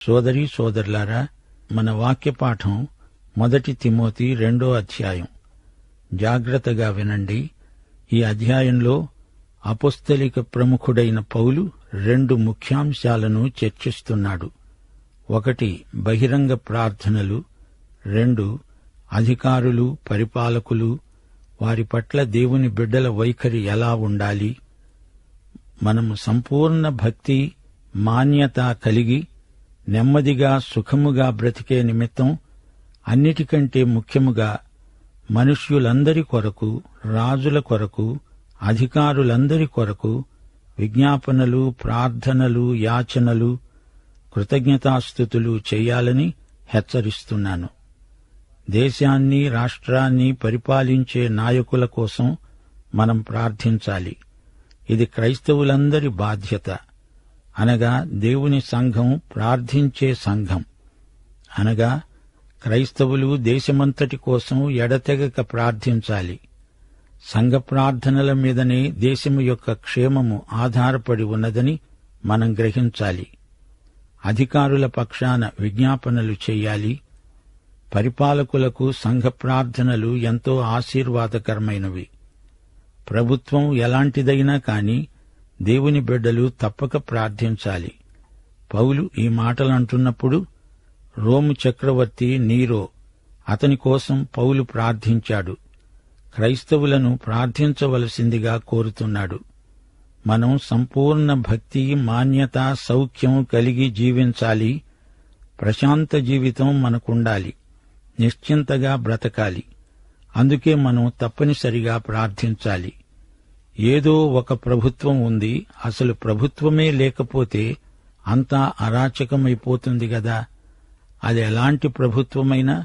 సోదరీ సోదరులారా, మన వాక్యపాఠం 1 తిమోతి 2వ అధ్యాయం. జాగ్రత్తగా వినండి. ఈ అధ్యాయంలో అపోస్తలిక ప్రముఖుడైన పౌలు 2 ముఖ్యాంశాలను చర్చిస్తున్నాడు. 1 బహిరంగ ప్రార్థనలు, 2 అధికారులు, పరిపాలకులు, వారి పట్ల దేవుని బిడ్డల వైఖరి ఎలా ఉండాలి. మనము సంపూర్ణ భక్తి, మాన్యత కలిగి నెమ్మదిగా సుఖముగా బ్రతికే నిమిత్తం అన్నిటికంటే ముఖ్యముగా మనుష్యులందరి కొరకు, రాజుల కొరకు, అధికారులందరి కొరకు విజ్ఞాపనలు, ప్రార్థనలు, యాచనలు, కృతజ్ఞతాస్తుతులు చేయాలని హెచ్చరిస్తున్నాను. దేశాన్ని, రాష్ట్రాన్ని పరిపాలించే నాయకుల కోసం మనం ప్రార్థించాలి. ఇది క్రైస్తవులందరి బాధ్యత. అనగా దేవుని సంఘం ప్రార్థించే సంఘం. అనగా క్రైస్తవులు దేశమంతటి కోసం ఎడతెగక ప్రార్థించాలి. సంఘ ప్రార్థనల మీదనే దేశము యొక్క క్షేమము ఆధారపడి ఉన్నదని మనం గ్రహించాలి. అధికారుల పక్షాన విజ్ఞాపనలు చేయాలి. పరిపాలకులకు సంఘ ప్రార్థనలు ఎంతో ఆశీర్వాదకరమైనవి. ప్రభుత్వం ఎలాంటిదైనా కాని దేవుని బిడ్డలు తప్పక ప్రార్థించాలి. పౌలు ఈ మాటలంటున్నప్పుడు రోము చక్రవర్తి నీరో, అతని కోసం పౌలు ప్రార్థించాడు. క్రైస్తవులను ప్రార్థించవలసిందిగా కోరుతున్నాడు. మనం సంపూర్ణ భక్తి, మాన్యత, సౌఖ్యం కలిగి జీవించాలి. ప్రశాంత జీవితం మనకుండాలి. నిశ్చింతగా బ్రతకాలి. అందుకే మనం తప్పనిసరిగా ప్రార్థించాలి. ఏదో ఒక ప్రభుత్వం ఉంది, అసలు ప్రభుత్వమే లేకపోతే అంతా అరాచకమైపోతుంది గదా. అది ఎలాంటి ప్రభుత్వమైనా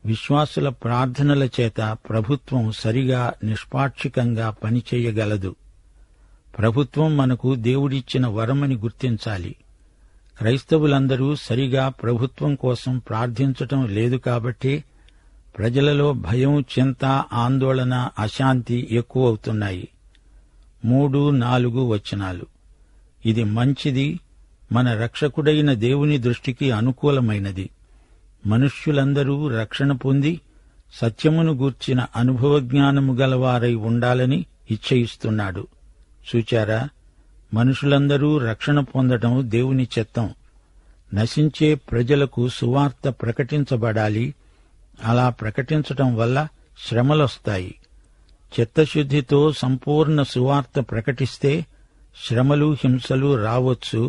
విశ్వాసుల ప్రార్థనల చేత ప్రభుత్వం సరిగా నిష్పాక్షికంగా పనిచేయగలదు. ప్రభుత్వం మనకు దేవుడిచ్చిన వరమని గుర్తించాలి. క్రైస్తవులందరూ సరిగా ప్రభుత్వం కోసం ప్రార్థించటం లేదు కాబట్టే ప్రజలలో భయం, చింత, ఆందోళన, అశాంతి ఎక్కువవుతున్నాయి. 3, 4 వచనాలు. ఇది మంచిది, మన రక్షకుడైన దేవుని దృష్టికి అనుకూలమైనది. మనుష్యులందరూ రక్షణ పొంది సత్యమును గూర్చిన అనుభవజ్ఞానము గలవారై ఉండాలని ఇచ్చయిస్తున్నాడు. చూచారా, మనుషులందరూ రక్షణ పొందడం దేవుని చిత్తం. నశించే ప్రజలకు సువార్త ప్రకటించబడాలి. అలా ప్రకటించటం వల్ల శ్రమలొస్తాయి. చిత్తశుద్ధితో సంపూర్ణ సువార్త ప్రకటిస్తే శ్రమలు, హింసలు రావచ్చు.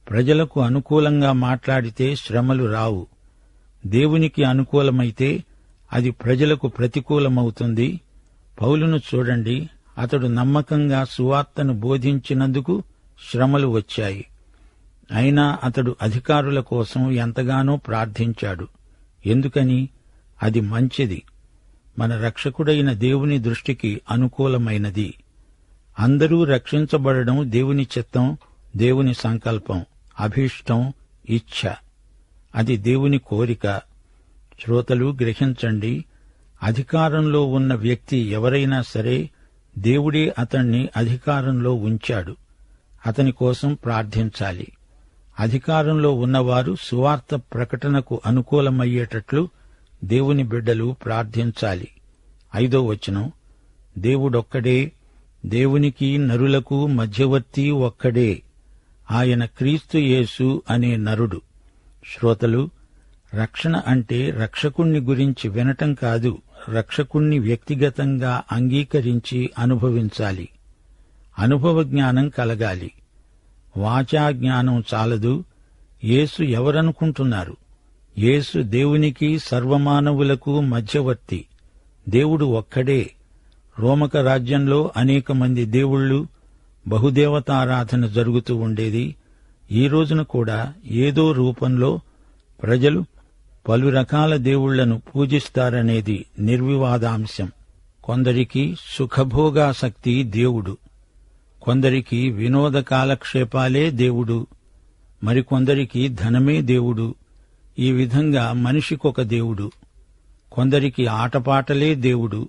ప్రజలకు అనుకూలంగా మాట్లాడితే శ్రమలు రావు. దేవునికి అనుకూలమైతే అది ప్రజలకు ప్రతికూలమవుతుంది. పౌలును చూడండి, అతడు నమ్మకంగా సువార్తను బోధించినందుకు శ్రమలు వచ్చాయి. అయినా అతడు అధికారుల కోసం ఎంతగానో ప్రార్థించాడు. ఎందుకని? అది మంచిది. మన రక్షకుడైన దేవుని దృష్టికి అనుకూలమైనది. అందరూ రక్షించబడడం దేవుని చిత్తం, దేవుని సంకల్పం, అభీష్టం, ఇచ్ఛ. అది దేవుని కోరిక. శ్రోతలు గ్రహించండి, అధికారంలో ఉన్న వ్యక్తి ఎవరైనా సరే దేవుడే అతణ్ణి అధికారంలో ఉంచాడు. అతని కోసం ప్రార్థించాలి. అధికారంలో ఉన్నవారు సువార్త ప్రకటనకు అనుకూలమయ్యేటట్లు దేవుని బిడ్డలు ప్రార్థించాలి. 5వ వచనం. దేవుడొక్కడే, దేవునికి నరులకు మధ్యవర్తి ఒక్కడే, ఆయన క్రీస్తు యేసు అనే నరుడు. శ్రోతలు, రక్షణ అంటే రక్షకుణ్ణి గురించి వినటం కాదు, రక్షకుణ్ణి వ్యక్తిగతంగా అంగీకరించి అనుభవించాలి. అనుభవ జ్ఞానం కలగాలి. వాచా జ్ఞానం చాలదు. యేసు ఎవరనుకుంటున్నారు? యేసు దేవునికి సర్వమానవులకు మధ్యవర్తి. దేవుడు ఒక్కడే. రోమక రాజ్యంలో అనేక మంది దేవుళ్ళు, బహుదేవతారాధన జరుగుతూ ఉండేది. ఈ రోజున కూడా ఏదో రూపంలో ప్రజలు పలు రకాల దేవుళ్లను పూజిస్తారనేది నిర్వివాదాంశం. కొందరికి సుఖభోగాసక్తి దేవుడు, కొందరికి వినోద కాలక్షేపాలే దేవుడు, మరికొందరికి ధనమే దేవుడు. ఈ విధంగా మనిషికొక దేవుడు. కొందరికి ఆటపాటలే దేవుడు.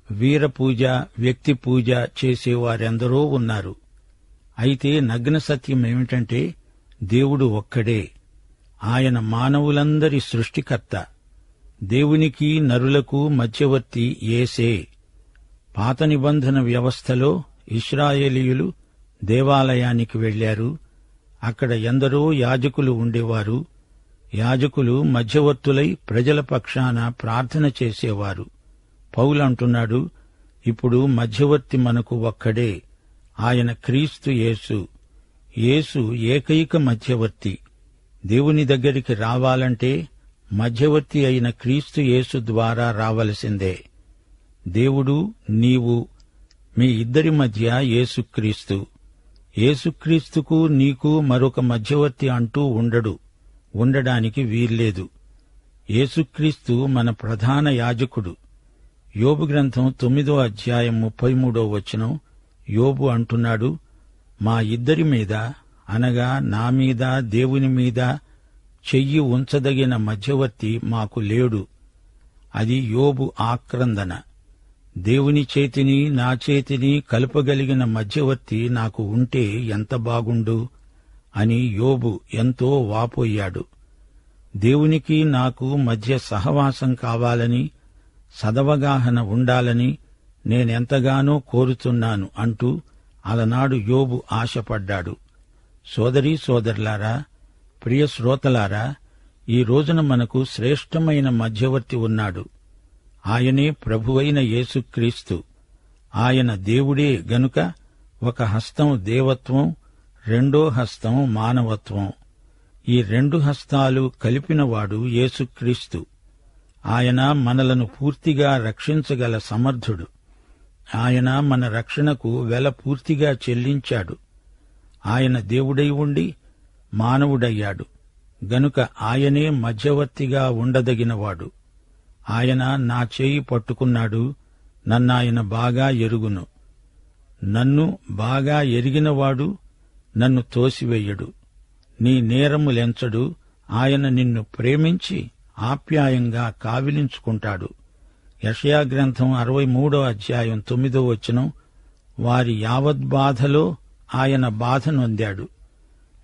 వీరపూజ, వ్యక్తి పూజ చేసేవారెందరో ఉన్నారు. అయితే నగ్న సత్యమేమిటంటే దేవుడు ఒక్కడే. ఆయన మానవులందరి సృష్టికర్త. దేవునికి నరులకు మధ్యవర్తి యేసే. పాత నిబంధన వ్యవస్థలో ఇశ్రాయేలీయులు దేవాలయానికి వెళ్లారు. అక్కడ ఎందరో యాజకులు ఉండేవారు. యాజకులు మధ్యవర్తులై ప్రజల పక్షాన ప్రార్థన చేసేవారు. పౌలంటున్నాడు, ఇప్పుడు మధ్యవర్తి మనకు ఒక్కడే, ఆయన క్రీస్తు యేసు. యేసు ఏకైక మధ్యవర్తి. దేవుని దగ్గరికి రావాలంటే మధ్యవర్తి అయిన క్రీస్తు యేసు ద్వారా రావలసిందే. దేవుడు, నీవు, మీ ఇద్దరి మధ్య యేసుక్రీస్తు. యేసుక్రీస్తుకు నీకు మరొక మధ్యవర్తి అంటూ ఉండడానికి వీల్లేదు. యేసుక్రీస్తు మన ప్రధాన యాజకుడు. యోబు గ్రంథం 9వ అధ్యాయం 33వ వచనం. యోబు అంటున్నాడు, మా ఇద్దరి మీద, అనగా నా మీద, దేవుని మీద చెయ్యి ఉంచదగిన మధ్యవర్తి మాకు లేడు. అది యోబు ఆక్రందన. దేవుని చేతిని నా చేతిని కలుపగలిగిన మధ్యవర్తి నాకు ఉంటే ఎంత బాగుండు అని యోబు ఎంతో వాపోయాడు. దేవునికి నాకు మధ్య సహవాసం కావాలని, సదవగాహన ఉండాలని నేనెంతగానో కోరుతున్నాను అంటూ అలనాడు యోబు ఆశపడ్డాడు. సోదరీ సోదరులారా, ప్రియ శ్రోతలారా, ఈ రోజున మనకు శ్రేష్టమైన మధ్యవర్తి ఉన్నాడు. ఆయనే ప్రభువైన యేసుక్రీస్తు. ఆయన దేవుడే గనుక ఒక హస్తం దేవత్వం, రెండో హస్తం మానవత్వం. ఈ రెండు హస్తాలు కలిపినవాడు యేసుక్రీస్తు. ఆయన మనలను పూర్తిగా రక్షించగల సమర్థుడు. ఆయన మన రక్షణకు వెల పూర్తిగా చెల్లించాడు. ఆయన దేవుడై ఉండి మానవుడయ్యాడు గనుక ఆయనే మధ్యవర్తిగా ఉండదగినవాడు. ఆయన నా చేయి పట్టుకున్నాడు, నన్నాయన బాగా ఎరుగును. నన్ను బాగా ఎరిగినవాడు నన్ను తోసివేయడు. నీ నేరములెంచడు. ఆయన నిన్ను ప్రేమించి ఆప్యాయంగా కావిలించుకుంటాడు. యెషయా గ్రంథం 63వ అధ్యాయం 9వ వచనం. వారి యావద్బాధలో ఆయన బాధ నొందాడు.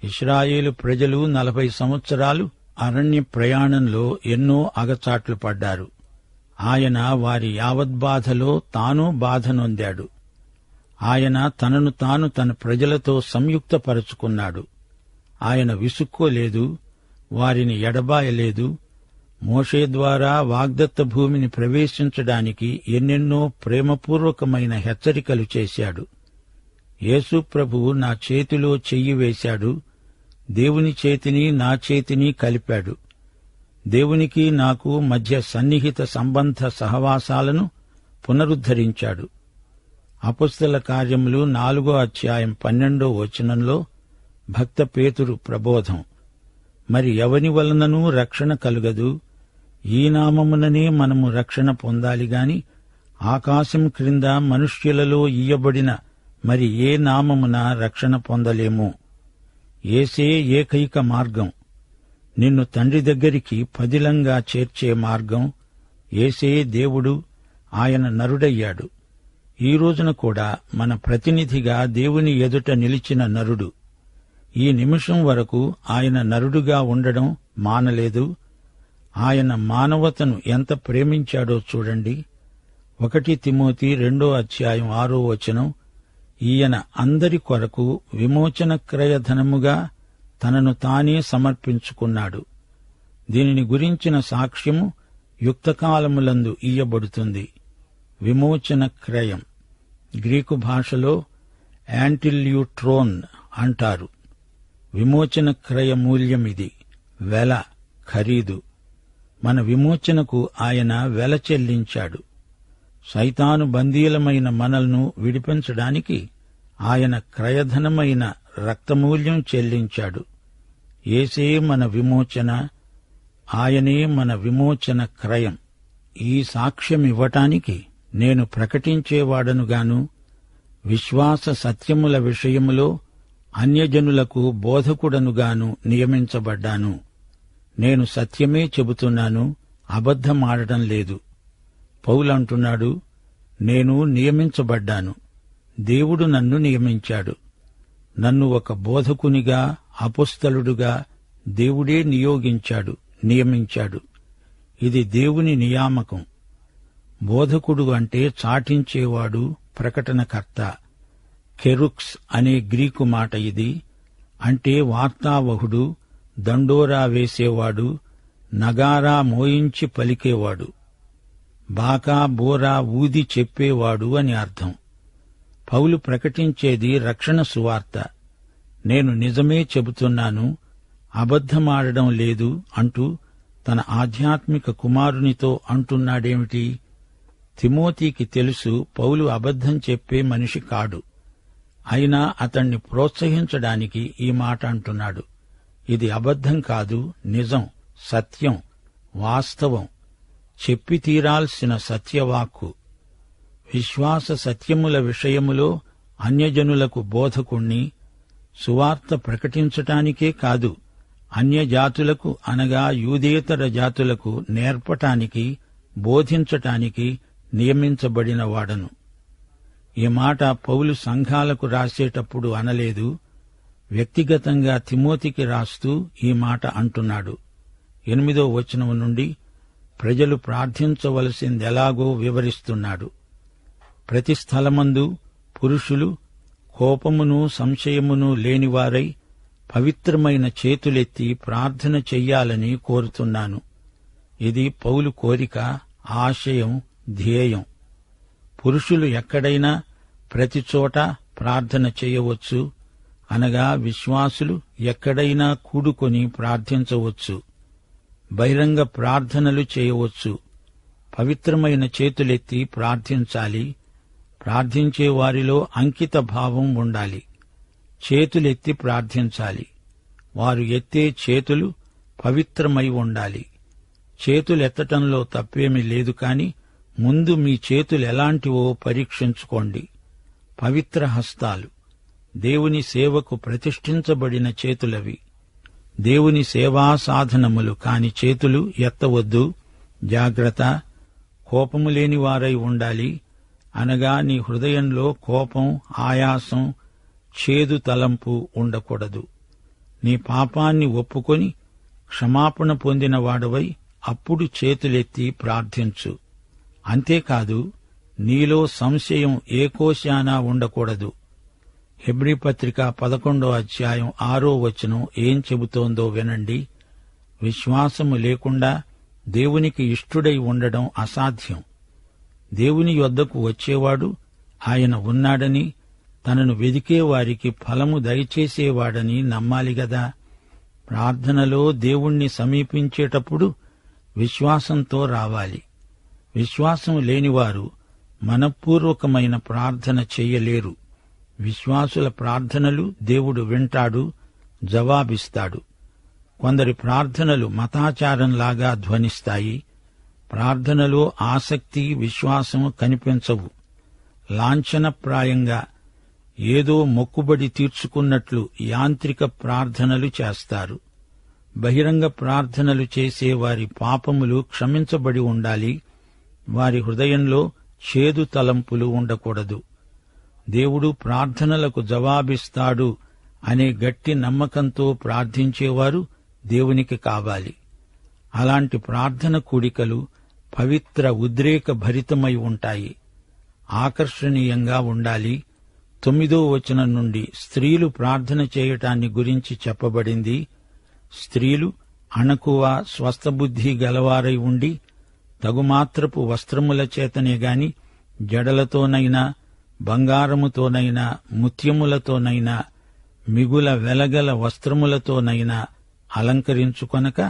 ఇశ్రాయేలు ప్రజలు 40 సంవత్సరాలు అరణ్య ప్రయాణంలో ఎన్నో అగచాట్లు పడ్డారు. ఆయన వారి యావద్బాధలో తాను బాధ నొందాడు. ఆయన తనను తాను తన ప్రజలతో సంయుక్తపరుచుకున్నాడు. ఆయన విసుక్కోలేదు, వారిని ఎడబాయలేదు. మోషే ద్వారా వాగ్దత్త భూమిని ప్రవేశించడానికి ఎన్నెన్నో ప్రేమపూర్వకమైన హెచ్చరికలు చేశాడు. యేసు ప్రభువు నా చేతిలో చెయ్యి వేశాడు, దేవుని చేతిని నా చేతిని కలిపాడు. దేవునికి నాకు మధ్య సన్నిహిత సంబంధ సహవాసాలను పునరుద్ధరించాడు. అపొస్తల కార్యములు 4వ అధ్యాయం 12వ వచనంలో భక్త పేతురు ప్రబోధం. మరి ఎవని వలననూ రక్షణ కలుగదు. ఈ నామముననే మనము రక్షణ పొందాలి గాని ఆకాశం క్రింద మనుష్యులలో ఇయ్యబడిన మరి ఏ నామమున రక్షణ పొందలేము. యేసే ఏకైక మార్గం. నిన్ను తండ్రి దగ్గరికి పదిలంగా చేర్చే మార్గం. యేసే దేవుడు, ఆయన నరుడయ్యాడు. ఈ రోజున కూడా మన ప్రతినిధిగా దేవుని ఎదుట నిలిచిన నరుడు. ఈ నిమిషం వరకు ఆయన నరుడుగా ఉండడం మానలేదు. ఆయన మానవతను ఎంత ప్రేమించాడో చూడండి. 1 తిమోతి 2వ అధ్యాయం 6వ వచనం. ఈయన అందరి కొరకు విమోచన క్రయధనముగా తనను తానే సమర్పించుకున్నాడు. దీనిని గురించిన సాక్ష్యము యుక్తకాలములందు ఇయ్యబడుతుంది. విమోచన క్రయం గ్రీకు భాషలో యాంటిల్యూట్రోన్ అంటారు. విమోచన క్రయ మూల్యమిది, వెల, ఖరీదు. మన విమోచనకు ఆయన వెల చెల్లించాడు. సైతాను బందీలమైన మనల్ని విడిపించడానికి ఆయన క్రయధనమైన రక్తమూల్యం చెల్లించాడు. యేసే మన విమోచన, ఆయనే మన విమోచన క్రయం. ఈ సాక్ష్యమివ్వటానికి నేను ప్రకటించేవాడనుగాను, విశ్వాస సత్యముల విషయములో అన్యజనులకు బోధకుడనుగాను నియమించబడ్డాను. నేను సత్యమే చెబుతున్నాను, అబద్ధమాడటం లేదు. పౌలంటున్నాడు, నేను నియమించబడ్డాను. దేవుడు నన్ను నియమించాడు. నన్ను ఒక బోధకునిగా, అపొస్తలుడుగా, దేవుడే నియమించాడు. ఇది దేవుని నియామకం. బోధకుడు అంటే చాటించేవాడు, ప్రకటనకర్త. కెరుక్స్ అనే గ్రీకు మాట ఇది. అంటే వార్తావహుడు, దండోరా వేసేవాడు, నగారా మోయించి పలికేవాడు, బాకా బోరా ఊది చెప్పేవాడు అని అర్థం. పౌలు ప్రకటించేది రక్షణ సువార్త. నేను నిజమే చెబుతున్నాను, అబద్ధమాడడం లేదు అంటూ తన ఆధ్యాత్మిక కుమారునితో అంటున్నాడేమిటి? తిమోతికి తెలుసు పౌలు అబద్ధం చెప్పే మనిషి కాడు. అయినా అతణ్ణి ప్రోత్సహించడానికి ఈ మాట అంటున్నాడు. ఇది అబద్ధం కాదు, నిజం, సత్యం, వాస్తవం, చెప్పి తీరాల్సిన సత్యవాక్కు. విశ్వాస సత్యముల విషయములో అన్యజనులకు బోధకుణ్ణి, సువార్త ప్రకటించటానికే కాదు, అన్యజాతులకు అనగా యూదేతర జాతులకు నేర్పటానికి, బోధించటానికి నియమించబడిన వాడను. ఈ మాట పౌలు సంఘాలకు రాసేటప్పుడు అనలేదు. వ్యక్తిగతంగా తిమోతికి రాస్తూ ఈ మాట అంటున్నాడు. 8వ వచనం నుండి ప్రజలు ప్రార్థించవలసిందెలాగో వివరిస్తున్నాడు. ప్రతి స్థలమందు పురుషులు కోపమును సంశయమును లేనివారై పవిత్రమైన చేతులెత్తి ప్రార్థన చెయ్యాలని కోరుతున్నాను. ఇది పౌలు కోరిక, ఆశయం, ధ్యేయం. పురుషులు ఎక్కడైనా ప్రతిచోట ప్రార్థన చేయవచ్చు, అనగా విశ్వాసులు ఎక్కడైనా కూడుకొని ప్రార్థించవచ్చు, బహిరంగ ప్రార్థనలు చేయవచ్చు. పవిత్రమైన చేతులెత్తి ప్రార్థించాలి. ప్రార్థించే వారిలో అంకిత భావం ఉండాలి. చేతులెత్తి ప్రార్థించాలి. వారు ఎత్తే చేతులు పవిత్రమై ఉండాలి. చేతులెత్తటంలో తప్పేమీ లేదు, కాని ముందు మీ చేతులెలాంటివో పరీక్షించుకోండి. పవిత్ర హస్తాలు, దేవుని సేవకు ప్రతిష్ఠించబడిన చేతులవి. దేవుని సేవా సాధనములు కాని చేతులు ఎత్తవద్దు. జాగ్రత్త. కోపము లేని వారై ఉండాలి, అనగా నీ హృదయంలో కోపం, ఆయాసం, చేదు తలంపు ఉండకూడదు. నీ పాపాన్ని ఒప్పుకొని క్షమాపణ పొందిన వాడవై అప్పుడు చేతులెత్తి ప్రార్థించు. అంతేకాదు, నీలో సంశయం ఏ కోశానా ఉండకూడదు. హెబ్రీ పత్రిక 11వ అధ్యాయం 6వ వచనం ఏం చెబుతోందో వినండి. విశ్వాసము లేకుండా దేవునికి ఇష్టుడై ఉండడం అసాధ్యం. దేవుని యొద్దకు వచ్చేవాడు ఆయన ఉన్నాడని, తనను వెదికేవారికి ఫలము దయచేసేవాడని నమ్మాలిగదా. ప్రార్థనలో దేవుణ్ణి సమీపించేటప్పుడు విశ్వాసంతో రావాలి. విశ్వాసం లేనివారు మనఃపూర్వకమైన ప్రార్థన చెయ్యలేరు. విశ్వాసుల ప్రార్థనలు దేవుడు వింటాడు, జవాబిస్తాడు. కొందరి ప్రార్థనలు మతాచారంలాగా ధ్వనిస్తాయి. ప్రార్థనలో ఆసక్తి, విశ్వాసం కనిపించవు. లాంఛనప్రాయంగా ఏదో మొక్కుబడి తీర్చుకున్నట్లు యాంత్రిక ప్రార్థనలు చేస్తారు. బహిరంగ ప్రార్థనలు చేసే వారి పాపములు క్షమించబడి ఉండాలి. వారి హృదయంలో చేదు తలంపులు ఉండకూడదు. దేవుడు ప్రార్థనలకు జవాబిస్తాడు అనే గట్టి నమ్మకంతో ప్రార్థించేవారు దేవునికి కావాలి. అలాంటి ప్రార్థన కూడికలు పవిత్ర, ఉద్రేక భరితమై ఉంటాయి. ఆకర్షణీయంగా ఉండాలి. 9వ వచనం నుండి స్త్రీలు ప్రార్థన చేయటాన్ని గురించి చెప్పబడింది. స్త్రీలు అణకువ, స్వస్థబుద్ధి గలవారై ఉండి తగుమాత్రపు వస్త్రముల చేతనే గాని జడలతోనైనా, బంగారముతోనైనా, ముత్యములతోనైనా, మిగుల వెలగల వస్త్రములతోనైనా అలంకరించుకొనక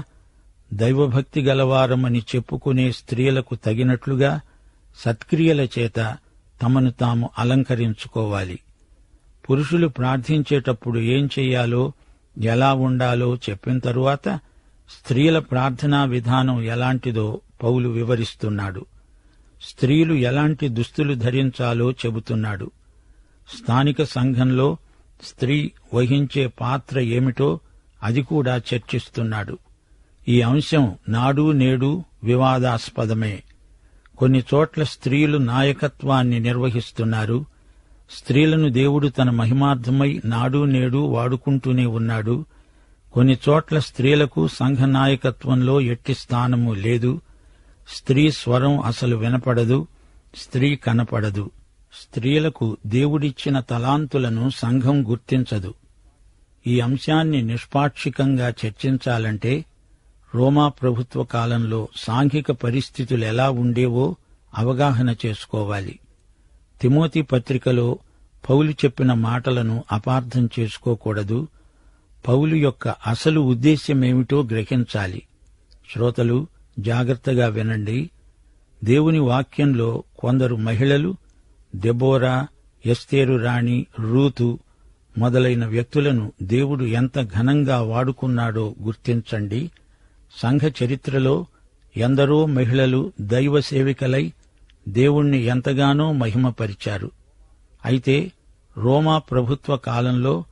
దైవభక్తి గలవారమని చెప్పుకునే స్త్రీలకు తగినట్లుగా సత్క్రియల చేత తమను తాము అలంకరించుకోవాలి. పురుషులు ప్రార్థించేటప్పుడు ఏం చెయ్యాలో, ఎలా ఉండాలో చెప్పిన తరువాత స్త్రీల ప్రార్థనా విధానం ఎలాంటిదో పౌలు వివరిస్తున్నాడు. స్త్రీలు ఎలాంటి దుస్తులు ధరించాలో చెబుతున్నాడు. స్థానిక సంఘంలో స్త్రీ వహించే పాత్ర ఏమిటో అది కూడా చర్చిస్తున్నాడు. ఈ అంశం నాడు నేడు వివాదాస్పదమే. కొన్ని చోట్ల స్త్రీలు నాయకత్వాన్ని నిర్వహిస్తున్నారు. స్త్రీలను దేవుడు తన మహిమార్థమై నాడు నేడు వాడుకుంటూనే ఉన్నాడు. కొన్ని చోట్ల స్త్రీలకు సంఘ నాయకత్వంలో ఎట్టి స్థానము లేదు. స్త్రీ స్వరం అసలు వినపడదు, స్త్రీ కనపడదు. స్త్రీలకు దేవుడిచ్చిన తలాంతులను సంఘం గుర్తించదు. ఈ అంశాన్ని నిష్పాక్షికంగా చర్చించాలంటే రోమా ప్రభుత్వ కాలంలో సాంఘిక పరిస్థితులెలా ఉండేవో అవగాహన చేసుకోవాలి. తిమోతి పత్రికలో పౌలు చెప్పిన మాటలను అపార్థం చేసుకోకూడదు. పౌలు యొక్క అసలు ఉద్దేశ్యమేమిటో గ్రహించాలి. శ్రోతలు జాగ్రత్తగా వినండి. దేవుని వాక్యంలో కొందరు మహిళలు దెబోరా, ఎస్తేరు రాణి, రూతు మొదలైన వ్యక్తులను దేవుడు ఎంత ఘనంగా వాడుకున్నాడో గుర్తించండి. సంఘ చరిత్రలో ఎందరో మహిళలు దైవ సేవికలై దేవుణ్ణి ఎంతగానో మహిమపరిచారు. అయితే రోమా ప్రభుత్వ కాలంలో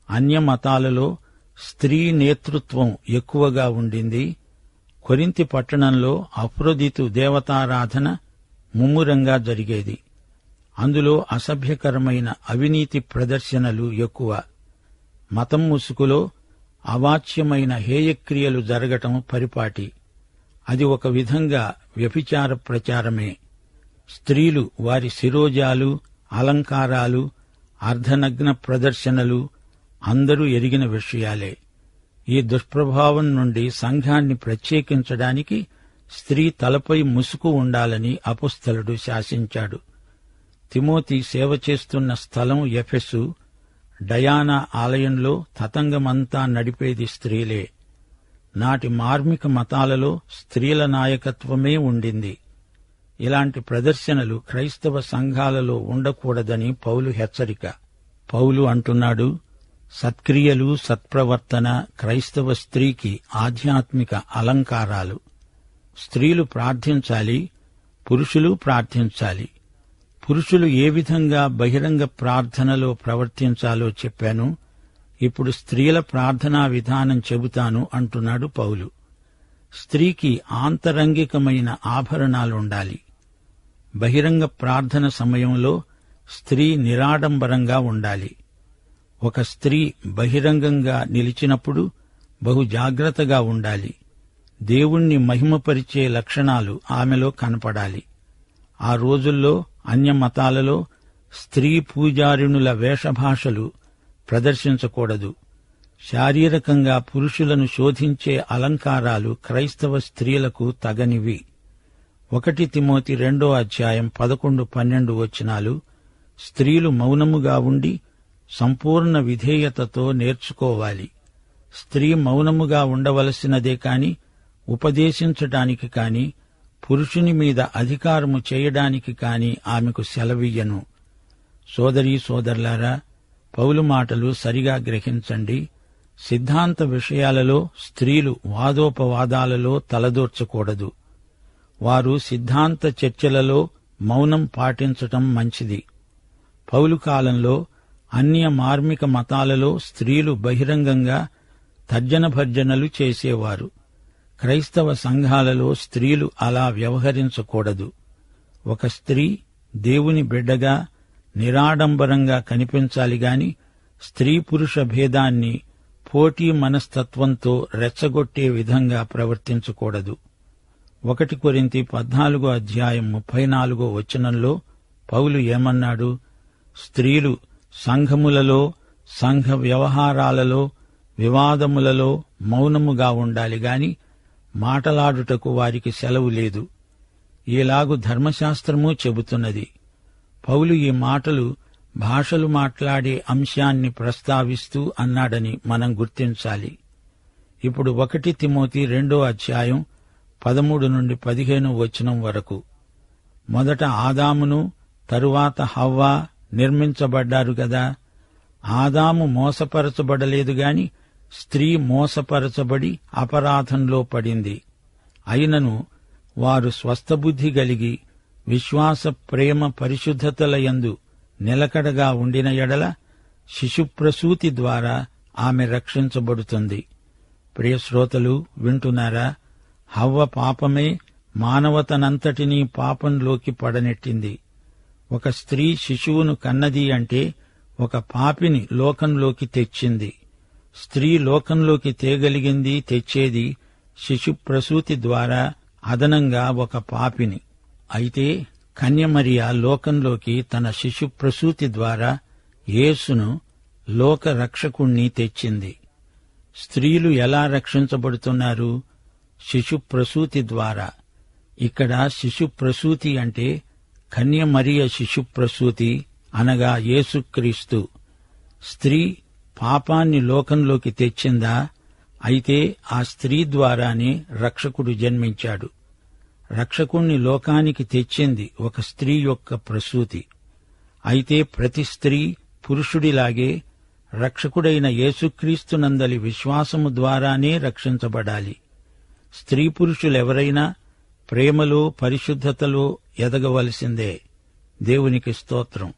అన్య మతాలలో స్త్రీ నేతృత్వం ఎక్కువగా ఉండింది. కొరింథీ పట్టణంలో అఫ్రోదితు దేవతారాధన ముమ్మురంగా జరిగేది. అందులో అసభ్యకరమైన అవినీతి ప్రదర్శనలు ఎక్కువ. మతం ముసుగులో అవాచ్యమైన హేయక్రియలు జరగటం పరిపాటి. అది ఒక విధంగా వ్యభిచార ప్రచారమే. స్త్రీలు వారి శిరోజాలు, అలంకారాలు, అర్ధనగ్న ప్రదర్శనలు అందరూ ఎరిగిన విషయాలే. ఈ దుష్ప్రభావం నుండి సంఘాన్ని ప్రత్యేకించడానికి స్త్రీ తలపై ముసుగు ఉండాలని అపొస్తలుడు శాసించాడు. తిమోతి సేవ చేస్తున్న స్థలం ఎఫెసు. డయానా ఆలయంలో తతంగమంతా నడిపేది స్త్రీలే. నాటి మార్మిక మతాలలో స్త్రీల నాయకత్వమే ఉండింది. ఇలాంటి ప్రదర్శనలు క్రైస్తవ సంఘాలలో ఉండకూడదని పౌలు హెచ్చరిక. పౌలు అంటున్నాడు, సత్క్రియలు, సత్ప్రవర్తన క్రైస్తవ స్త్రీకి ఆధ్యాత్మిక అలంకారాలు. స్త్రీలు ప్రార్థించాలి, పురుషులు ప్రార్థించాలి. పురుషులు ఏ విధంగా బహిరంగ ప్రార్థనలో ప్రవర్తించాలో చెప్పాను. ఇప్పుడు స్త్రీల ప్రార్థనా విధానం చెబుతాను అంటున్నాడు పౌలు. స్త్రీకి ఆంతరంగికమైన ఆభరణాలుండాలి. బహిరంగ ప్రార్థన సమయంలో స్త్రీ నిరాడంబరంగా ఉండాలి. ఒక స్త్రీ బహిరంగంగా నిలిచినప్పుడు బహు జాగ్రత్తగా ఉండాలి. దేవుణ్ణి మహిమపరిచే లక్షణాలు ఆమెలో కనపడాలి. ఆ రోజుల్లో అన్య మతాలలో స్త్రీ పూజారిణుల వేషభాషలు ప్రదర్శించకూడదు. శారీరకంగా పురుషులను శోధించే అలంకారాలు క్రైస్తవ స్త్రీలకు తగనివి. 1 తిమోతి 2:11-12 వచనాలు. స్త్రీలు మౌనముగా ఉండి సంపూర్ణ విధేయతతో నేర్చుకోవాలి. స్త్రీ మౌనముగా ఉండవలసినదే కాని ఉపదేశించటానికి కాని పురుషుని మీద అధికారము చేయడానికి కాని ఆమెకు సెలవియ్యను. సోదరీ సోదరులారా, పౌలు మాటలు సరిగా గ్రహించండి. సిద్ధాంత విషయాలలో స్త్రీలు వాదోపవాదాలలో తలదూర్చకూడదు. వారు సిద్ధాంత చర్చలలో మౌనం పాటించటం మంచిది. పౌలు కాలంలో అన్య మార్మిక మతాలలో స్త్రీలు బహిరంగంగా తర్జనభర్జనలు చేసేవారు. క్రైస్తవ సంఘాలలో స్త్రీలు అలా వ్యవహరించకూడదు. ఒక స్త్రీ దేవుని బిడ్డగా నిరాడంబరంగా కనిపించాలి గాని స్త్రీ పురుష భేదాన్ని పోటీ మనస్తత్వంతో రెచ్చగొట్టే విధంగా ప్రవర్తించకూడదు. 1 కొరింథీ 14:34 వచనంలో పౌలు ఏమన్నాడు? స్త్రీలు సంఘములలో, సంఘ వ్యవహారాలలో, వివాదములలో మౌనముగా ఉండాలి గాని మాటలాడుటకు వారికి సెలవు లేదు. ఈలాగు ధర్మశాస్త్రము చెబుతున్నది. పౌలు ఈ మాటలు భాషలు మాట్లాడే అంశాన్ని ప్రస్తావిస్తూ అన్నాడని మనం గుర్తించాలి. ఇప్పుడు 1 తిమోతి 2:13-15 వచనం వరకు. మొదట ఆదామును, తరువాత హవ్వ నిర్మించబడ్డారు గదా. ఆదాము మోసపరచబడలేదు గాని స్త్రీ మోసపరచబడి అపరాధంలో పడింది. అయినను వారు స్వస్థబుద్ధి గలిగి విశ్వాస, ప్రేమ, పరిశుద్ధతలయందు నిలకడగా ఉండిన ఎడల శిశుప్రసూతి ద్వారా ఆమె రక్షించబడుతుంది. ప్రియశ్రోతలు వింటున్నారా? హవ్వ పాపమే మానవతనంతటినీ పాపంలోకి పడనెట్టింది. ఒక స్త్రీ శిశువును కన్నది అంటే ఒక పాపిని లోకంలోకి తెచ్చింది. స్త్రీ లోకంలోకి తేగలిగింది తెచ్చేది శిశుప్రసూతి ద్వారా, అదనంగా ఒక పాపిని. అయితే కన్యమరియ లోకంలోకి తన శిశుప్రసూతి ద్వారా యేసును, లోక రక్షకుణ్ణి తెచ్చింది. స్త్రీలు ఎలా రక్షించబడుతున్నారు? శిశుప్రసూతి ద్వారా. ఇక్కడ శిశుప్రసూతి అంటే కన్యమరియ శిశుప్రసూతి, అనగా యేసుక్రీస్తు. స్త్రీ పాపాన్ని లోకంలోకి తెచ్చిందా? అయితే ఆ స్త్రీ ద్వారానే రక్షకుడు జన్మించాడు. రక్షకుణ్ణి లోకానికి తెచ్చింది ఒక స్త్రీ యొక్క ప్రసూతి. అయితే ప్రతి స్త్రీ పురుషుడిలాగే రక్షకుడైన యేసుక్రీస్తునందలి విశ్వాసము ద్వారానే రక్షించబడాలి. స్త్రీ పురుషులెవరైనా ప్రేమలో, పరిశుద్ధతలో ఎదగవలసిందే. దేవునికి స్తోత్రం.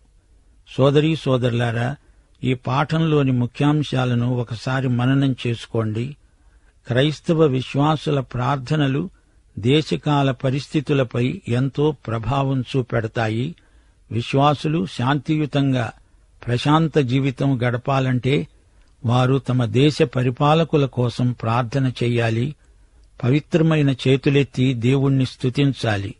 సోదరీ సోదరులారా, ఈ పాఠంలోని ముఖ్యాంశాలను ఒకసారి మననం చేసుకోండి. క్రైస్తవ విశ్వాసుల ప్రార్థనలు దేశకాల పరిస్థితులపై ఎంతో ప్రభావం చూపెడతాయి. విశ్వాసులు శాంతియుతంగా ప్రశాంత జీవితం గడపాలంటే వారు తమ దేశ పరిపాలకుల కోసం ప్రార్థన చెయ్యాలి. పవిత్రమైన చేతులెత్తి దేవుణ్ణి స్తుతించాలి.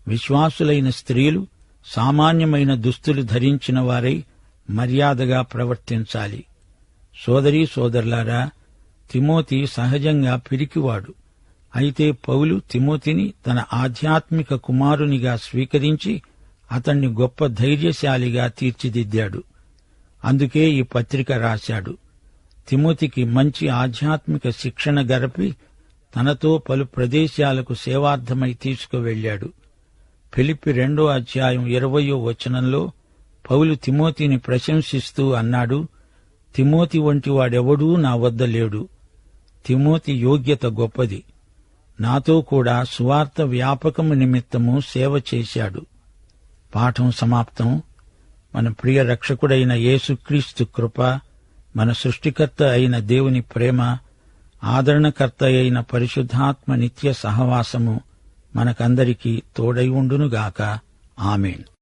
విశ్వాసులైన స్త్రీలు సామాన్యమైన దుస్తులు ధరించిన వారై మర్యాదగా ప్రవర్తించాలి. సోదరీ సోదరులారా, తిమోతి సహజంగా పిరికివాడు. అయితే పౌలు తిమోతిని తన ఆధ్యాత్మిక కుమారునిగా స్వీకరించి అతణ్ణి గొప్ప ధైర్యశాలిగా తీర్చిదిద్దాడు. అందుకే ఈ పత్రిక రాశాడు. తిమోతికి మంచి ఆధ్యాత్మిక శిక్షణ గరపి తనతో పలు ప్రదేశాలకు సేవార్థమై తీసుకువెళ్లాడు. ఫిలిప్పి 2:20 పౌలు తిమోతిని ప్రశంసిస్తూ అన్నాడు, తిమోతి వంటి వాడెవడూ నా వద్ద లేడు. తిమోతి యోగ్యత గొప్పది. నాతో కూడా సువార్త వ్యాపకము నిమిత్తము సేవ చేశాడు. పాఠం సమాప్తం. మన ప్రియ రక్షకుడైన యేసుక్రీస్తు కృప, మన సృష్టికర్త అయిన దేవుని ప్రేమ, ఆదరణకర్త అయిన పరిశుద్ధాత్మ నిత్య సహవాసము మనకందరికీ తోడై ఉండునుగాక. ఆమేన్.